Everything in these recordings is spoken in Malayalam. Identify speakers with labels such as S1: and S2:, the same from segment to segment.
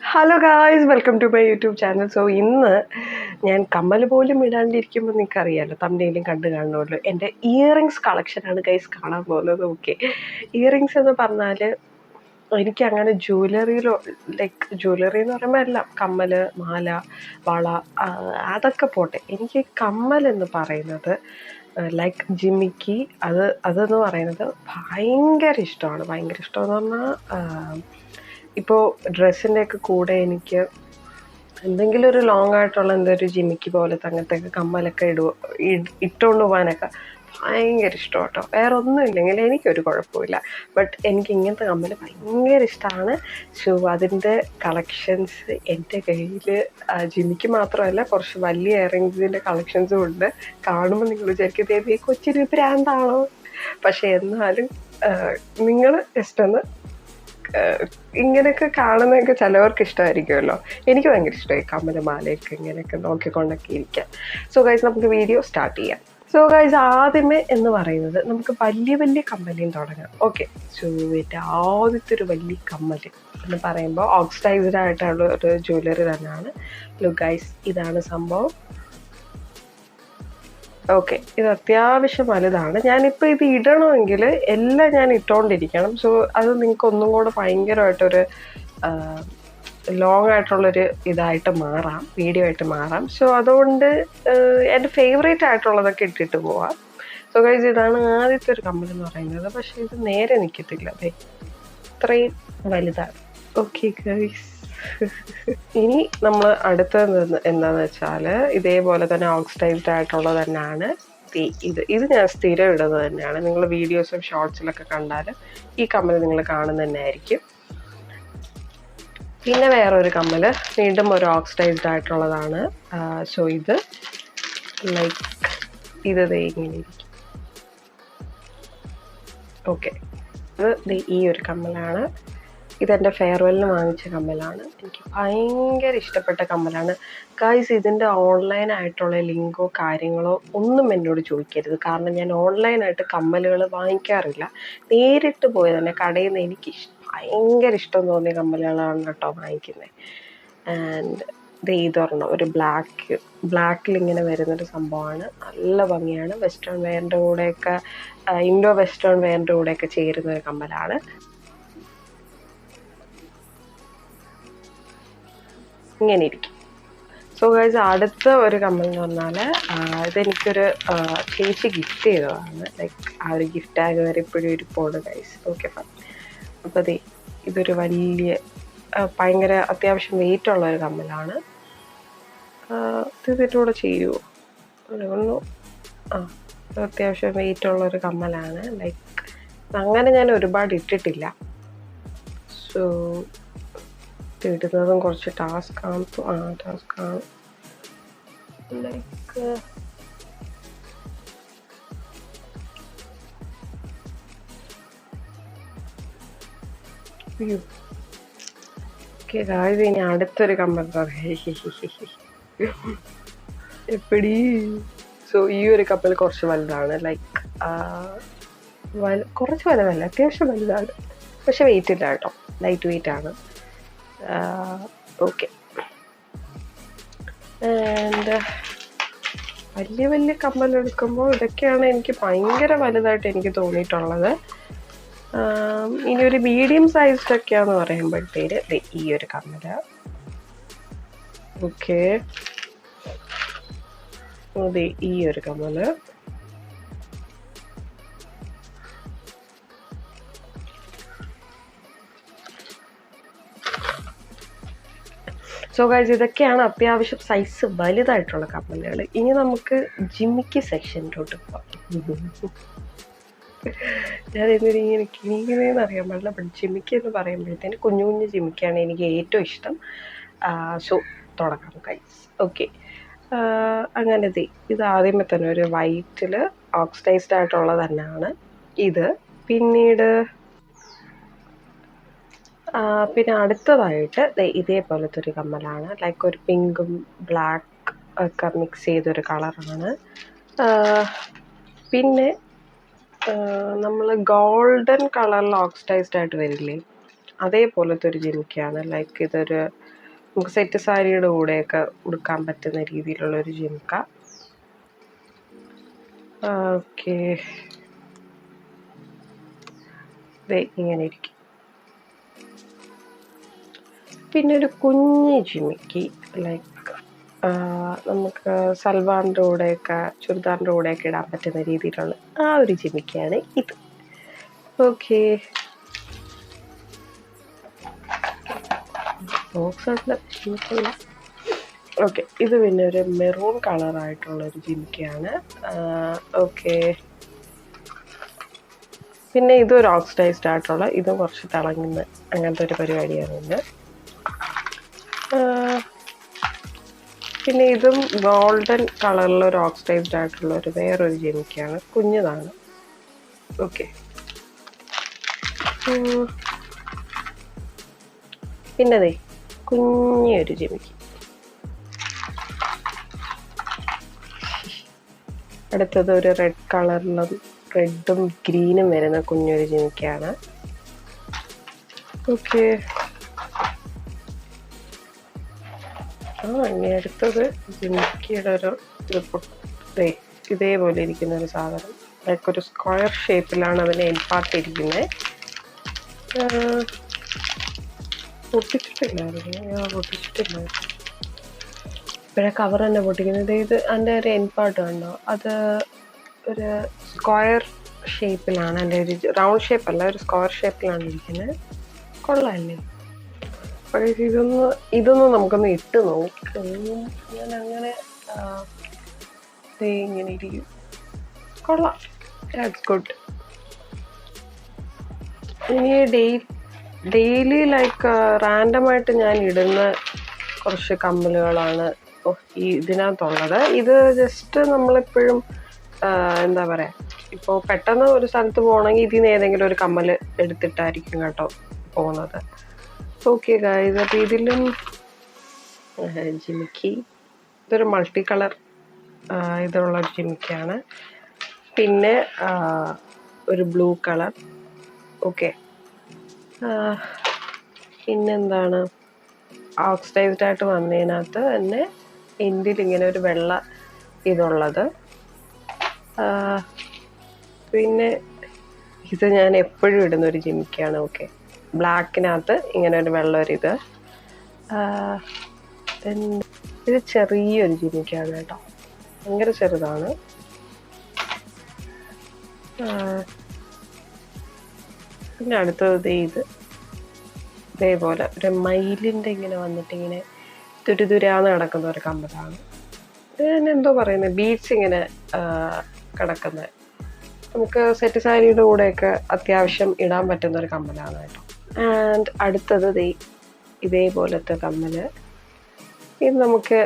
S1: Hello guys, welcome to my YouTube channel. So ഇന്ന് ഞാൻ കമ്മൽ പോലും ഇടാണ്ടിരിക്കുമ്പോൾ നിങ്ങൾക്ക് അറിയാമല്ലോ, തമ്മിലും കണ്ടു കാണുമല്ലോ, എൻ്റെ ഇയറിങ്സ് കളക്ഷനാണ് ഗൈസ് കാണാൻ പോകുന്നത്. ഓക്കെ, ഇയറിങ്സ് എന്ന് പറഞ്ഞാൽ എനിക്കങ്ങനെ ജ്വല്ലറിയിലോ ജ്വല്ലറി എന്ന് പറയുമ്പോൾ എല്ലാം കമ്മൽ, മാല, വള, അതൊക്കെ പോട്ടെ. എനിക്ക് കമ്മൽ എന്ന് പറയുന്നത് ജിമിക്കി, അതെന്ന് പറയുന്നത് ഭയങ്കര ഇഷ്ടമാണ്. ഭയങ്കര ഇഷ്ടമെന്ന് പറഞ്ഞാൽ ഇപ്പോൾ ഡ്രസ്സിൻ്റെയൊക്കെ കൂടെ എനിക്ക് എന്തെങ്കിലും ഒരു ലോങ് ആയിട്ടുള്ള എന്തൊരു ജിമിക്കി പോലത്തെ അങ്ങനത്തെ കമ്മലൊക്കെ ഇട്ടുകൊണ്ട് പോകാനൊക്കെ ഭയങ്കര ഇഷ്ടം കേട്ടോ. വേറെ ഒന്നും ഇല്ലെങ്കിൽ എനിക്കൊരു കുഴപ്പമില്ല. ബട്ട് എനിക്ക് ഇങ്ങനത്തെ കമ്മൽ ഭയങ്കര ഇഷ്ടമാണ്. സോ അതിൻ്റെ കളക്ഷൻസ് എൻ്റെ കയ്യിൽ ജിമിക്ക് മാത്രമല്ല, കുറച്ച് വലിയ ഇയറിങ്സിൻ്റെ കളക്ഷൻസും ഉണ്ട്. കാണുമ്പോൾ നിങ്ങൾ വിചാരിക്കും ദേവി കൊച്ചിരി ഭ്രാന്താണോ? പക്ഷെ എന്നാലും നിങ്ങൾ ജസ്റ്റ് ഒന്ന് ഇങ്ങനെയൊക്കെ കാണുന്നതൊക്കെ ചിലവർക്ക് ഇഷ്ടമായിരിക്കുമല്ലോ. എനിക്ക് ഭയങ്കര ഇഷ്ടമായി കമ്മൽ, മാലയൊക്കെ ഇങ്ങനെയൊക്കെ നോക്കിക്കൊണ്ടൊക്കെ ഇരിക്കാം. സോ ഗൈസ്, നമുക്ക് വീഡിയോ സ്റ്റാർട്ട് ചെയ്യാം. സോ ഗൈസ്, ആദ്യമേ എന്ന് പറയുന്നത് നമുക്ക് വലിയ വലിയ കമ്മലിൽ തുടങ്ങാം. ഓക്കെ, സോ എൻ്റെ ആദ്യത്തെ ഒരു വലിയ കമ്മൽ എന്ന് പറയുമ്പോൾ ഓക്സിഡൈസ്ഡ് ആയിട്ടുള്ള ഒരു ജ്വല്ലറി തന്നെയാണ്. ലുക്ക് ഗൈസ്, ഇതാണ് സംഭവം. ഓക്കെ, ഇത് അത്യാവശ്യം വലുതാണ്. ഞാനിപ്പോൾ ഇത് ഇടണമെങ്കിൽ എല്ലാം ഞാൻ ഇട്ടുകൊണ്ടിരിക്കണം. സോ അത് നിങ്ങൾക്ക് ഒന്നും കൂടെ ഭയങ്കരമായിട്ടൊരു ലോങ് ആയിട്ടുള്ളൊരു ഇതായിട്ട് മാറാം, വീഡിയോ ആയിട്ട് മാറാം. സോ അതുകൊണ്ട് എൻ്റെ ഫേവറേറ്റ് ആയിട്ടുള്ളതൊക്കെ ഇട്ടിട്ട് പോവാം. സോ ഗൈസ്, ഇതാണ് ആദ്യത്തെ ഒരു കമ്മൽ എന്ന് പറയുന്നത്. പക്ഷേ ഇത് നേരെ നിൽക്കത്തില്ല, അതെ, ഇത്രയും വലുതാണ്. ഓക്കെ ഗൈസ്, ഇനി നമ്മൾ അടുത്തത് എന്താണെന്ന് വെച്ചാൽ ഇതേപോലെ തന്നെ ഓക്സിഡൈസ്ഡ് ആയിട്ടുള്ളത് തന്നെയാണ്. ഇത് ഞാൻ സ്ഥിരം ഇടുന്നത് തന്നെയാണ്. നിങ്ങൾ വീഡിയോസും ഷോർട്സിലൊക്കെ കണ്ടാൽ ഈ കമ്മൽ നിങ്ങൾ കാണുന്ന തന്നെ ആയിരിക്കും. പിന്നെ വേറൊരു കമ്മൽ വീണ്ടും ഒരു ഓക്സിഡൈസ്ഡ് ആയിട്ടുള്ളതാണ്. സോ ഇത് ഇത് ഇങ്ങനെ ഇരിക്കും. ഓക്കെ, ഇത് ഈ ഒരു കമ്മലാണ്. ഇതെൻ്റെ ഫെയർവെല്ലിന് വാങ്ങിച്ച കമ്മലാണ്. എനിക്ക് ഭയങ്കര ഇഷ്ടപ്പെട്ട കമ്മലാണ് ഗൈസ്. ഇതിൻ്റെ ഓൺലൈനായിട്ടുള്ള ലിങ്കോ കാര്യങ്ങളോ ഒന്നും എന്നോട് ചോദിക്കരുത്. കാരണം ഞാൻ ഓൺലൈനായിട്ട് കമ്മലുകൾ വാങ്ങിക്കാറില്ല. നേരിട്ട് പോയി തന്നെ കടയിൽ നിന്ന് എനിക്ക് ഭയങ്കര ഇഷ്ടം തോന്നിയ കമ്മലുകളാണ് കേട്ടോ വാങ്ങിക്കുന്നത്. ആൻഡ് ഇതൊരെണ്ണം ഒരു ബ്ലാക്കിൽ ഇങ്ങനെ വരുന്നൊരു സംഭവമാണ്. നല്ല ഭംഗിയാണ്. വെസ്റ്റേൺ വെയറിൻ്റെ കൂടെയൊക്കെ, ഇൻഡോ വെസ്റ്റേൺ വെയറിൻ്റെ കൂടെയൊക്കെ ചേരുന്ന ഒരു കമ്മലാണ്. ഇങ്ങനെ ഇരിക്കും. സോ ഗൈസ്, അടുത്ത ഒരു കമ്മൽ എന്ന് പറഞ്ഞാൽ ഇതെനിക്കൊരു ചേച്ചി ഗിഫ്റ്റ് ചെയ്തതാണ്. ആ ഒരു ഗിഫ്റ്റ് ടാഗ് വരെ ഇപ്പോഴും ഇരിപ്പുണ്ട് ഗൈസ്. ഓക്കെ, അപ്പോൾ ഇതൊരു വലിയ ഭയങ്കര അത്യാവശ്യം വെയിറ്റ് ഉള്ള ഒരു കമ്മലാണ്. ഇതിൻ്റെ കൂടെ ചെയ്യുമോ ഒന്നും? അത്യാവശ്യം വെയിറ്റ് ഉള്ളൊരു കമ്മലാണ്. അങ്ങനെ ഞാൻ ഒരുപാട് ഇട്ടിട്ടില്ല. സോ ഇടുന്നതും കുറച്ച് ടാസ്ക്കാണ്. ഓക്കെ ഗായ്സ്, ഇനി അടുത്തൊരു കമ്മൽ എപ്പടി. സോ ഈ ഒരു കമ്മൽ കുറച്ച് വലുതാണ്. കുറച്ച് വലുതല്ല, അത്യാവശ്യം വലുതാണ്. പക്ഷെ വെയിറ്റ് ഇല്ല കേട്ടോ, ലൈറ്റ് വെയിറ്റ് ആണ്. ഓക്കെ, ആൻഡ് വലിയ വലിയ കമ്മലെടുക്കുമ്പോൾ ഇതൊക്കെയാണ് എനിക്ക് ഭയങ്കര വലുതായിട്ട് എനിക്ക് തോന്നിയിട്ടുള്ളത്. ഇനി ഒരു മീഡിയം സൈസ്ഡൊക്കെയാന്ന് പറയുമ്പോഴത്തേര് ഈ ഒരു കമ്മൽ. ഓക്കെ, അതെ, ഈ ഒരു കമ്മൽ. സോ ഗൈസ്, ഇതൊക്കെയാണ് അത്യാവശ്യം സൈസ് വലുതായിട്ടുള്ള കമ്മലുകൾ. ഇനി നമുക്ക് ജിമിക്കി സെക്ഷനിലോട്ട് പോകാം. ഞാൻ ഇങ്ങനെ കിണിങ്ങനെയെന്ന് അറിയാൻ പാടില്ല, ബട്ട് ജിമിക്കി എന്ന് പറയുമ്പോഴത്തേന് കുഞ്ഞു കുഞ്ഞു ജിമിക്കിയാണ് എനിക്ക് ഏറ്റവും ഇഷ്ടം. സോ തുടങ്ങാം ഗൈസ്. ഓക്കെ, അങ്ങനെ ഇത് ആദ്യമേ തന്നെ ഒരു വൈറ്റിൽ ഓക്സിഡൈസ്ഡ് ആയിട്ടുള്ളത് തന്നെയാണ് ഇത്. പിന്നെ അടുത്തതായിട്ട് ഇതേപോലത്തെ ഒരു കമ്മലാണ്. ഒരു പിങ്കും ബ്ലാക്ക് ഒക്കെ മിക്സ് ചെയ്തൊരു കളറാണ്. പിന്നെ നമ്മൾ ഗോൾഡൻ കളറിൽ ഓക്സിഡൈസ്ഡ് ആയിട്ട് വരില്ലേ, അതേപോലത്തെ ഒരു ജിമിക്കാണ്. ലൈക്ക് ഇതൊരു നമുക്ക് സെറ്റ് സാരിയുടെ കൂടെയൊക്കെ ഉടുക്കാൻ പറ്റുന്ന രീതിയിലുള്ള ഒരു ജിമിക്ക. ഓക്കെ, ഇങ്ങനെ ഇരിക്കും. പിന്നെ ഒരു കുഞ്ഞ് ജിമിക്കി, ലൈക്ക് നമുക്ക് സൽവാറിൻ്റെ കൂടെയൊക്കെ ചുരിദാറിൻ്റെ കൂടെയൊക്കെ ഇടാൻ പറ്റുന്ന രീതിയിലുള്ള ആ ഒരു ജിമിക്കിയാണ് ഇത്. ഓക്കെ, ഓക്കെ, ഇത് പിന്നെ ഒരു മെറൂൺ കളറായിട്ടുള്ളൊരു ജിമിക്കിയാണ്. ഓക്കെ, പിന്നെ ഇതൊരു ഓക്സിഡൈസ്ഡ് ആയിട്ടുള്ള, ഇതും കുറച്ച് തിളങ്ങുന്ന അങ്ങനത്തെ ഒരു പരിപാടിയാണ് ഇത്. പിന്നെ ഇതും ഗോൾഡൻ കളറിലൊരു ഓക്സിഡൈസ്ഡ് ആയിട്ടുള്ള ഒരു വേറൊരു ജിമിക്കാണ്, കുഞ്ഞതാണ്. ഓക്കെ, പിന്നെ കുഞ്ഞൊരു ജിമിക്ക്. അടുത്തത് ഒരു റെഡ് കളറിലും റെഡും ഗ്രീനും വരുന്ന കുഞ്ഞൊരു ജിമിക്കാണ്. ഓക്കെ, ഇനി അടുത്തത് ജിമിക്കിയുടെ ഒരു ഇതേപോലെ ഇരിക്കുന്ന ഒരു സാധനം, ലൈക്ക് ഒരു സ്ക്വയർ ഷേപ്പിലാണ് അതിൻ്റെ എൻഡ് പാർട്ട് ഇരിക്കുന്നത്. പൊട്ടിച്ചിട്ടില്ലായിരുന്നു. ഇപ്പോഴേ കവർ തന്നെ പൊട്ടിക്കുന്നത്. ഇത് അതിൻ്റെ ഒരു എൻഡ് പാർട്ട് കണ്ടോ, അത് ഒരു സ്ക്വയർ ഷേപ്പിലാണ്, എൻ്റെ ഒരു റൗണ്ട് ഷേപ്പല്ല, ഒരു സ്ക്വയർ ഷേപ്പിലാണ് ഇരിക്കുന്നത്. കൊള്ളാമല്ലേ? പക്ഷേ ഇതൊന്ന് നമുക്കൊന്ന് ഇട്ട് നോക്കാം. ഞാൻ അങ്ങനെ ഇങ്ങനെ ഇരിക്കും. കൊള്ളാം, ദാറ്റ്സ് ഗുഡ്. ഇനി ഡെയിലി ലൈക്ക് റാൻഡമായിട്ട് ഞാൻ ഇടുന്ന കുറച്ച് കമ്മലുകളാണ് ഇതിനകത്തുള്ളത്. ഇത് ജസ്റ്റ് നമ്മളെപ്പോഴും എന്താ പറയുക, ഇപ്പോൾ പെട്ടെന്ന് ഒരു സ്ഥലത്ത് പോകണമെങ്കിൽ ഇതിൽ നിന്ന് ഏതെങ്കിലും ഒരു കമ്മൽ എടുത്തിട്ടായിരിക്കും കേട്ടോ പോകുന്നത്. ഓക്കെ ഗായ്സ്, അപ്പോൾ ഇതിലും ജിമിക്കി, ഇതൊരു മൾട്ടി കളർ ഇതുള്ളൊരു ജിമിക്കാണ്. പിന്നെ ഒരു ബ്ലൂ കളർ. ഓക്കെ, പിന്നെന്താണ്, ഓക്സിഡൈസ്ഡ് ആയിട്ട് വന്നതിനകത്ത് തന്നെ എൻഡിൽ ഇങ്ങനെ ഒരു വെള്ള ഇതുള്ളത്. പിന്നെ ഇത് ഞാൻ എപ്പോഴും ഇടുന്നൊരു ജിമിക്കാണ്. ഓക്കെ, ബ്ലാക്കിനകത്ത് ഇങ്ങനെ ഒരു വെള്ള ഒരു ഇത്. ഇത് ചെറിയൊരു ജിമിക്കാണ് കേട്ടോ, ഭയങ്കര ചെറുതാണ്. പിന്നെ അടുത്തത് ഇതേപോലെ ഒരു മയിലിൻ്റെ ഇങ്ങനെ വന്നിട്ട് ഇങ്ങനെ തുരുതുരാന്ന് കിടക്കുന്ന ഒരു കമ്മലാണ്. ഇത് എന്തോ പറയുന്നത്, ബീഡ്സ് ഇങ്ങനെ കിടക്കുന്നത്, നമുക്ക് സെറ്റ് സാരിയുടെ കൂടെയൊക്കെ അത്യാവശ്യം ഇടാൻ പറ്റുന്ന ഒരു കമ്മലാണ് കേട്ടോ. ആൻഡ് അടുത്തത് ഇതേപോലത്തെ കമ്മൽ. ഇത് നമുക്ക്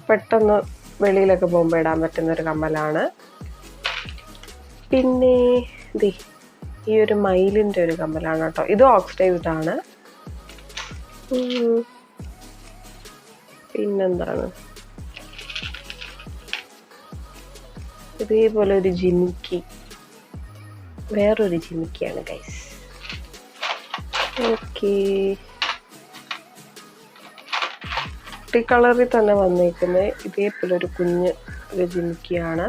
S1: പെട്ടെന്ന് വെളിയിലൊക്കെ പോകുമ്പോൾ ഇടാൻ പറ്റുന്ന ഒരു കമ്മലാണ്. പിന്നെ ഈ ഒരു മയിലിൻ്റെ ഒരു കമ്മലാണ് കേട്ടോ, ഇത് ഓക്സിഡൈസ്ഡ് ആണ്. പിന്നെന്താണ്, ഇതേപോലെ ഒരു ജിമിക്കി, വേറൊരു ജിമിക്കിയാണ് ഗൈസ്. ഓക്കെ, കളറിൽ തന്നെ വന്നേക്കുന്നത് ഇതേപോലെ ഒരു കുഞ്ഞ് ഒരു ജിമിക്കിയാണ്.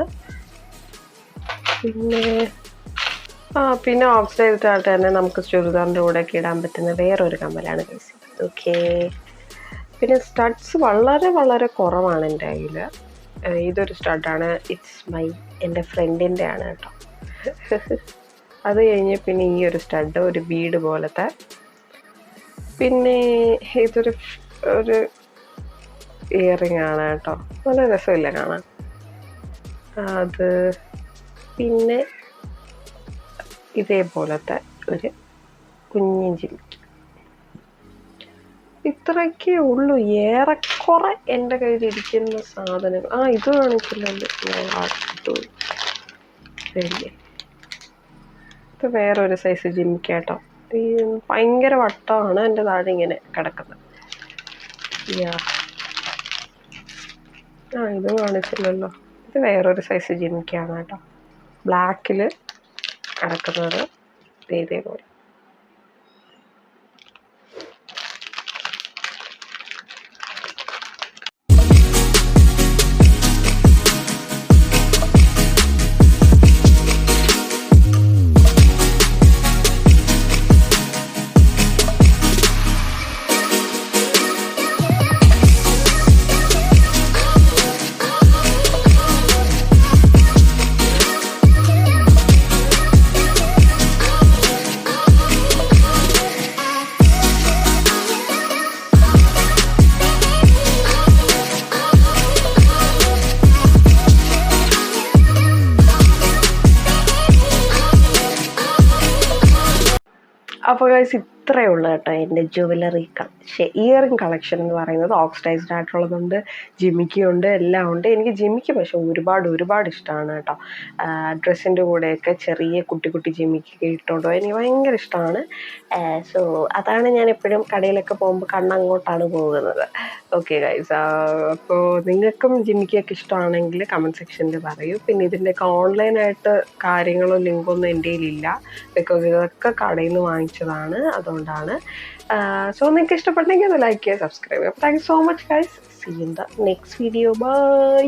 S1: പിന്നെ ഓക്സിഡൈസ്ഡ് ആയിട്ട് തന്നെ നമുക്ക് ചുരിദാറിൻ്റെ കൂടെയൊക്കെ ഇടാൻ പറ്റുന്ന വേറൊരു കമ്മലാണ് ഗൈസ്. ഓക്കെ, പിന്നെ സ്റ്റഡ്സ് വളരെ വളരെ കുറവാണ് എൻ്റെ കയ്യിൽ. ഇതൊരു സ്റ്റഡാണ്, എൻ്റെ ഫ്രണ്ടിൻ്റെ ആണ് കേട്ടോ. അത് കഴിഞ്ഞ് പിന്നെ ഈ ഒരു സ്റ്റഡ്, ഒരു ബീഡ് പോലത്തെ. പിന്നെ ഇതൊരു ഇയറിംഗ് ആണ് കേട്ടോ, നല്ല രസമില്ല കാണാൻ അത്. പിന്നെ ഇതേപോലത്തെ ഒരു കുഞ്ഞു ജിമിക്ക്. ഇത്രയൊക്കെ ഉള്ളൂ ഏറെക്കുറെ എൻ്റെ കയ്യിലിരിക്കുന്ന സാധനങ്ങൾ. ഇത് കാണിച്ചില്ലല്ലോ, ഇത് വേറൊരു സൈസ് ജിമിക്ക് കേട്ടോ. ഈ ഭയങ്കര വട്ടമാണ് എൻ്റെ താഴെ ഇങ്ങനെ കിടക്കുന്നത്. ഇത് കാണിച്ചില്ലല്ലോ, ഇത് വേറൊരു സൈസ് ജിമിക്കാണ് കേട്ടോ, ബ്ലാക്കിൽ കിടക്കുന്നത് ഇതേപോലെ. അപ്പോൾ ഗൈസ് ഇത്രയേ ഉള്ളൂ കേട്ടോ എൻ്റെ ജുവലറി ഇയറിംഗ് കളക്ഷൻ എന്ന് പറയുന്നത്. ഓക്സിഡൈസ്ഡ് ആയിട്ടുള്ളതുണ്ട്, ജിമിക്കുണ്ട്, എല്ലാം ഉണ്ട്. എനിക്ക് ജിമിക്ക് പക്ഷേ ഒരുപാട് ഇഷ്ടമാണ് കേട്ടോ. ഡ്രസ്സിൻ്റെ കൂടെയൊക്കെ ചെറിയ കുട്ടി കുട്ടി ജിമിക്കൊക്കെ ഇട്ടുകൊണ്ടോ എനിക്ക് ഭയങ്കര ഇഷ്ടമാണ്. സോ അതാണ് ഞാൻ എപ്പോഴും കടയിലൊക്കെ പോകുമ്പോൾ കണ്ണങ്ങോട്ടാണ് പോകുന്നത്. ഓക്കെ ഗൈസ്, അപ്പോൾ നിങ്ങൾക്കും ജിമിക്കൊക്കെ ഇഷ്ടമാണെങ്കിൽ കമൻറ്റ് സെക്ഷനിൽ പറയൂ. പിന്നെ ഇതിൻ്റെയൊക്കെ ഓൺലൈനായിട്ട് കാര്യങ്ങളോ ലിങ്കൊന്നും എൻ്റെ കയ്യിലില്ല, ബിക്കോസ് ഇതൊക്കെ കടയിൽ നിന്ന് വാങ്ങിച്ചതാണ്. അതുകൊണ്ടാണ്. സോ നിങ്ങൾക്ക് ഇഷ്ടപ്പെട്ടെങ്കിൽ ഒന്ന് ലൈക്ക് ചെയ്യുക, സബ്സ്ക്രൈബ് ചെയ്യുക. Thank you so much guys. See in the next video. By.